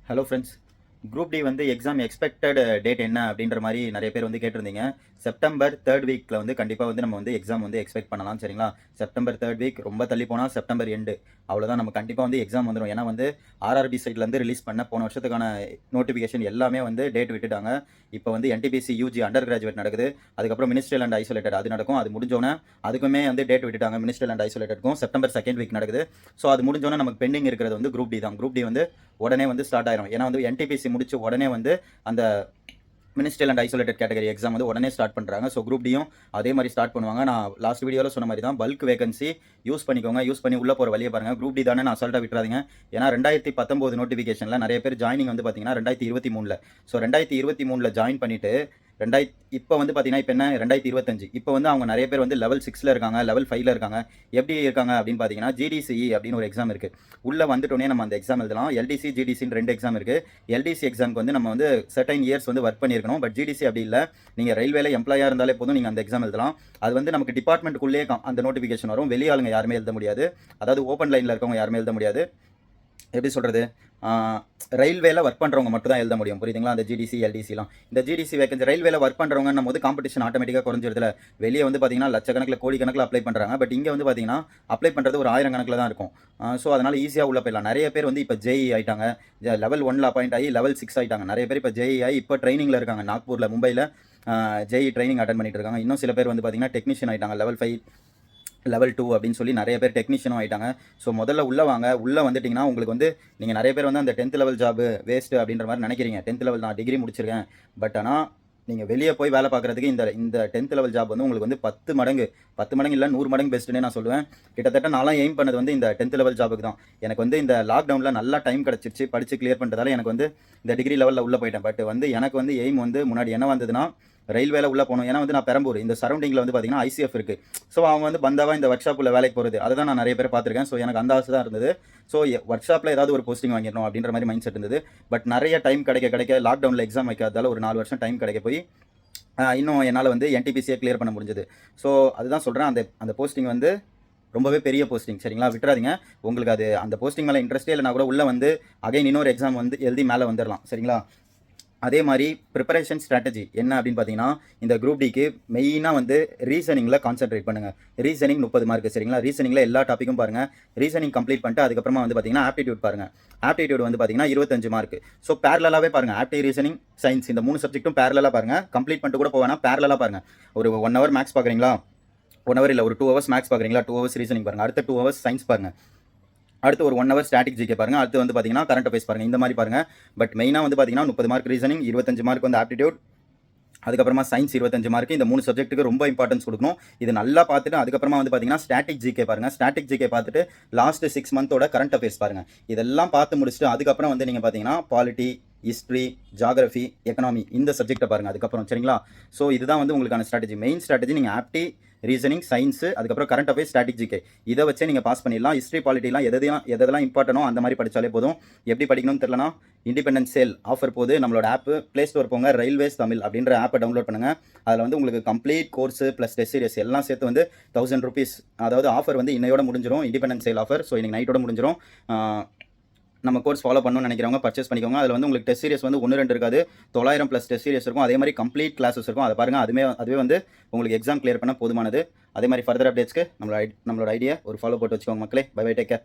Hello friends. Group D வந்து exam expected date என்ன அப்படின்ற மாதிரி நிறைய பேர் வந்து கேட்டிருந்தீங்க. செப்டம்பர் 3rd வீக்கில் வந்து கண்டிப்பாக வந்து நம்ம வந்து எக்ஸாம் வந்து எக்ஸ்பெக்ட் பண்ணலாம். சரிங்களா? செப்டம்பர் 3rd வீக் ரொம்ப தள்ளி போனால் செப்டம்பர் எண்டு அவ்வளோதான். நம்ம கண்டிப்பாக வந்து எக்ஸாம் வந்துடும். ஏன்னா வந்து ஆர்ஆர்பி சைட்லேருந்து ரிலீஸ் பண்ண போன வருஷத்துக்கான நோட்டிஃபிகேஷன் எல்லாமே வந்து டேட் விட்டுட்டாங்க. இப்போ வந்து என்டிபிசி யூஜி அண்டர் கிராஜுவேட் நடக்குது. அதுக்கப்புறம் மினிஸ்ட்ரியல் அண்ட் ஐசோலேட்டட் அது நடக்கும். அது முடிஞ்சோன்னே அதுக்குமே வந்து டேட் விட்டுட்டாங்க. மினிஸ்ட்ரியல் அண்ட் ஐசோலேட்டடுக்கும் செப்டம்பர் 2nd வீக் நடக்குது. ஸோ அது முடிஞ்சோன்னே நமக்கு பெண்டிங் இருக்கிறது வந்து குரூப் டி தான். குரூப் டி வந்து உடனே வந்து ஸ்டார்ட் ஆயிரும். ஏன்னா வந்து என்டிபிசி முடிச்சு உடனே வந்து அந்த ministerial and isolated category exam வந்து உடனே ஸ்டார்ட் பண்ணுறாங்க. ஸோ குரூப் டியும் அதே மாதிரி ஸ்டார்ட் பண்ணுவாங்க. நான் லாஸ்ட் வீடியோவில் சொன்ன மாதிரி தான் பல்க் வேகன்சி யூஸ் பண்ணிக்கோங்க. யூஸ் பண்ணி உள்ளே போகிற வழியை பாருங்கள். குரூப் டி தானே நான் அசால்ட்டாக விட்டுறாதீங்க. ஏன்னா 2019 நோட்டிஃபிகேஷனில் நிறைய பேர் ஜாயினிங் வந்து பார்த்தீங்கன்னா 2023. ஸோ 2023 ஜாயின் பண்ணிவிட்டு இப்போ வந்து பார்த்தீங்கன்னா இப்போ என்ன 2025 இப்போ வந்து அவங்க நிறைய பேர் வந்து லெவல் 6ல் இருக்காங்க, லெவல் 5ல் இருக்காங்க. எப்படி இருக்காங்க அப்படின்னு பார்த்தீங்கன்னா ஜிடிசிஇ அப்படின்னு ஒரு எக்ஸாம் இருக்குது. உள்ளே வந்துட்டோன்னே நம்ம அந்த எக்ஸாம் எழுதலாம். எல்டிசி ஜிடிசின்னு 2 எக்ஸாம் இருக்குது. எல்டிசி எக்ஸாமுக்கு வந்து நம்ம வந்து சர்டைன் இயர்ஸ் வந்து ஒர்க் பண்ணியிருக்கணும். பட் ஜிடிசி அப்படி இல்லை. நீங்கள் ரயில்வேல எம்ப்ளாயாக இருந்தாலே போதும், நீங்கள் அந்த எக்ஸாம் எழுதலாம். அது வந்து நமக்கு டிபார்ட்மெண்ட்டுக்குள்ளேயே அந்த நோட்டிஃபிகேஷன் வரும். வெளியாளுங்க யாருமே எழுத முடியாது. அதாவது ஓப்பன் லைனில் இருக்கவங்க யாருமே எழுத முடியாது. எப்படி சொல்கிறது, ரயில்வேல ஒர்க் பண்ணுறவங்க மட்டும் தான் எழுத முடியும். புரியுதுங்களா? அந்த ஜிடிசி எல்டிசிலாம். இந்த ஜிடிசி வேகன்சி ரயில்வேல ஒர்க் பண்ணுறவங்கன்னும் போது காம்படிஷன் ஆட்டோமேட்டிக்காக குறைஞ்சிருதுல. வெளியே வந்து பார்த்தீங்கன்னா லட்சக்கணக்கில் கோடிக்கணக்கில் அப்ளை பண்ணுறாங்க. பட் இங்கே வந்து பார்த்தீங்கன்னா அப்ளை பண்ணுறது ஒரு 1000 கணக்கில் தான் இருக்கும். ஸோ அதனால் ஈஸியாக உள்ள போயிடலாம். நிறைய பேர் வந்து இப்போ ஜேஇ ஆகிட்டாங்க. லெவல் 1ல் அப்பாயிண்ட் ஆகி லெவல் 6 ஆகிட்டாங்க. நிறைய பேர் இப்போ ஜேஇ ஆகி இப்போ ட்ரைனிங்கில் இருக்காங்க. நாக்பூரில், மும்பையில் ஜேஇ ட்ரைனிங் அட்டன் பண்ணிட்டு இருக்காங்க. இன்னும் சில பேர் வந்து பார்த்தீங்கன்னா டெக்னீஷியன் ஆகிட்டாங்க. லெவல் 5 லெவல் 2 அப்படின்னு சொல்லி நிறைய பேர் டெக்னீஷியனும் ஆகிட்டாங்க. ஸோ முதல்ல உள்ளே வாங்க. உள்ளே வந்துட்டிங்கன்னா உங்களுக்கு வந்து நீங்கள் நிறைய பேர் வந்து அந்த 10th லெவல் ஜாப் வேஸ்ட்டு அப்படின்ற மாதிரி நினைக்கிறீங்க. 10th லெவல் நான் டிகிரி முடிச்சிருக்கேன். பட் ஆனால் நீங்கள் வெளியே போய் வேலை பார்க்குறதுக்கு இந்த 10th லெவல் ஜாப் வந்து உங்களுக்கு வந்து 10 மடங்கு இல்லை 100 மடங்கு பெஸ்ட்டுன்னு நான் சொல்லுவேன். கிட்டத்தட்ட நான்லாம் எய்ம் பண்ணது வந்து இந்த 10th லெவல் ஜாபுக்கு தான். எனக்கு வந்து இந்த லாக்டவுனில் நல்லா டைம் கிடச்சிருச்சு. படித்து கிளியர் பண்ணுறதால எனக்கு வந்து இந்த டிகிரி லெவலில் உள்ளே போயிட்டேன். பட் வந்து எனக்கு வந்து எய்ம் வந்து முன்னாடி என்ன வந்ததுன்னா ரயில்வேல உள்ளே போகணும். ஏன்னா வந்து நான் பெரம்பூர் இந்த சரௌண்டிங்கில் வந்து பார்த்தீங்கன்னா ஐசிஎஃப் இருக்குது. ஸோ அவங்க வந்து பந்தாவா இந்த ஒர்க் ஷாப்பில் வேலைக்கு போகிறது அதை தான் நான் நிறைய பேர் பார்த்துருக்கேன். ஸோ எனக்கு அந்த ஆசை தான் இருந்தது. ஸோ ஒர்க் ஷாப்பில் ஏதாவது ஒரு போஸ்டிங் வாங்கிடணும் அப்படின்ற மாதிரி மைண்ட் செட் இருந்தது. பட் நிறைய டைம் கிடைக்க லாக்டவுனில் எக்ஸாம் வைக்காததால் ஒரு 4 வருஷம் டைம் கிடைக்க போய் இன்னும் என்னால் வந்து என்டிபிசியை கிளியர் பண்ண முடிஞ்சது. ஸோ அதுதான் சொல்கிறேன். அந்த போஸ்டிங் வந்து ரொம்பவே பெரிய போஸ்டிங். சரிங்களா? விட்டுறாதீங்க. உங்களுக்கு அது அந்த போஸ்டிங் மேலே இன்ட்ரெஸ்ட்டே இல்லைனா கூட உள்ளே வந்து அகைன் இன்னொரு எக்ஸாம் வந்து எழுதி மேலே வந்துடலாம். சரிங்களா? அதே மாதிரி ப்ரிப்பரேஷன் ஸ்ட்ராட்டஜி என்ன அப்படின்னு பார்த்தீங்கன்னா இந்த குரூப் டிக்கு மெயினாக வந்து ரீசனிங்கில் கான்சென்ட்ரேட் பண்ணுங்கள். Reasoning 30 mark. சரிங்களா? ரீசனிங்கில் எல்லா டாப்பிக்கும் பாருங்கள். ரீசனிங் கம்ப்ளீட் பண்ணிட்டு அதுக்கப்புறமா வந்து பார்த்தீங்கன்னா ஆப்டிடியூட் பாருங்கள். ஆப்டிடியூட் வந்து பார்த்தீங்கன்னா 25 மார்க். ஸோ பேரலாகவே பாருங்கள். ஆப்டி, ரீசனிங், சயின்ஸ் இந்த 3 சப்ஜெக்ட்டும் பேரலாக பாருங்கள். கம்ப்ளீட் பண்ணிட்டு கூட போவேன்னா பேரலாக பாருங்கள். ஒரு 1 hour மேக்ஸ் பார்க்குறீங்களா, 1 hour இல்லை ஒரு 2 hours மேக்ஸ் பார்க்குறீங்களா, 2 hours ரீசனிங் பாருங்கள். அடுத்த 2 hours சயின்ஸ் பாருங்கள். அடுத்து ஒரு 1 hour ஸ்டாட்டிக் ஜிகே பாருங்கள். அடுத்து வந்து பார்த்தீங்கன்னா கரண்ட் அஃபேர்ஸ் பாருங்கள். இந்த மாதிரி பாருங்கள். பட் மெயினாக வந்து பார்த்தீங்கன்னா 30 மார்க் ரீசனிங், 25 மார்க் வந்து ஆப்டிடியூட், அதுக்கப்புறமா சயின்ஸ் 25 மார்க். இந்த 3 சப்ஜெக்ட்டுக்கு ரொம்ப இம்பார்ட்டன்ஸ் கொடுக்கணும். இது நல்லா பார்த்துட்டு அதுக்கப்புறமா வந்து பார்த்தீங்கன்னா ஸ்டாட்டிக் ஜிகே பாருங்கள். ஸ்டாட்டிக் ஜிகே பார்த்துட்டு லாஸ்ட் 6 மந்தோட கரண்ட் அஃபேர்ஸ் பாருங்கள். இதெல்லாம் பார்த்து முடிச்சுட்டு அதுக்கப்புறம் வந்து நீங்கள் பார்த்தீங்கன்னா பாலிட்டி, ஹிஸ்ட்ரி, ஜாகிரஃபி, எக்கனாமி இந்த சப்ஜெக்ட்டை பாருங்கள் அதுக்கப்புறம். சரிங்களா? ஸோ இதுதான் வந்து உங்களுக்கான ஸ்ட்ராட்டஜி. மெயின் ஸ்ட்ராட்டஜி நீங்கள் ஆப்டி, ரீசனிங், சயின்ஸு, அதுக்கப்புறம் கரண்ட் அஃபேர்ஸ், ஸ்டாட்டிக் ஜிகே இதை வச்சே நீங்கள் பாஸ் பண்ணிடலாம். ஹிஸ்ட்ரி, பாலிட்டிலாம் எதெல்லாம் இம்பார்ட்டனோ அந்த மாதிரி படித்தாலே போதும். எப்படி படிக்கணும்னு தெரியலனா இண்டிபெண்டன்ஸ் சேல் ஆஃபர் போது நம்மளோட ஆப்பு ப்ளே ஸ்டோர் போங்க. ரயில்வேஸ் தமிழ் அப்படின்ற ஆப்பை டவுன்லோட் பண்ணுங்கள். அதில் வந்து உங்களுக்கு complete course plus test serious எல்லாம் சேர்த்து வந்து 1000 rupees. அதாவது ஆஃபர் வந்து இன்னையோட முடிஞ்சிடும். Independence sale offer. ஸோ இன்னைக்கு நைட்டோட முடிஞ்சிடும். நம்ம கோர்ஸ் ஃபாலோ பண்ணணும்னு நினைக்கிறவங்க பர்ச்சேஸ் பண்ணிக்கோங்க. அதில் வந்து உங்களுக்கு டெஸ்ட் சீரியஸ் வந்து 1-2 இருக்காது, 900 + டெஸ்ட் சீரியஸ் இருக்கும். அதே மாதிரி கம்ப்ளீட் கிளாஸஸ் இருக்கும். அதை பாருங்கள். அதுவே வந்து உங்களுக்கு எக்ஸாம் கிளியர் பண்ண போதுமானது. அதே மாதிரி ஃபர்தர் அப்டேட்ஸ்க்கு நம்மளோட ஐடியா ஒரு ஃபாலோ போட்டு வச்சுக்கோங்க மக்களே. Bye bye, take care.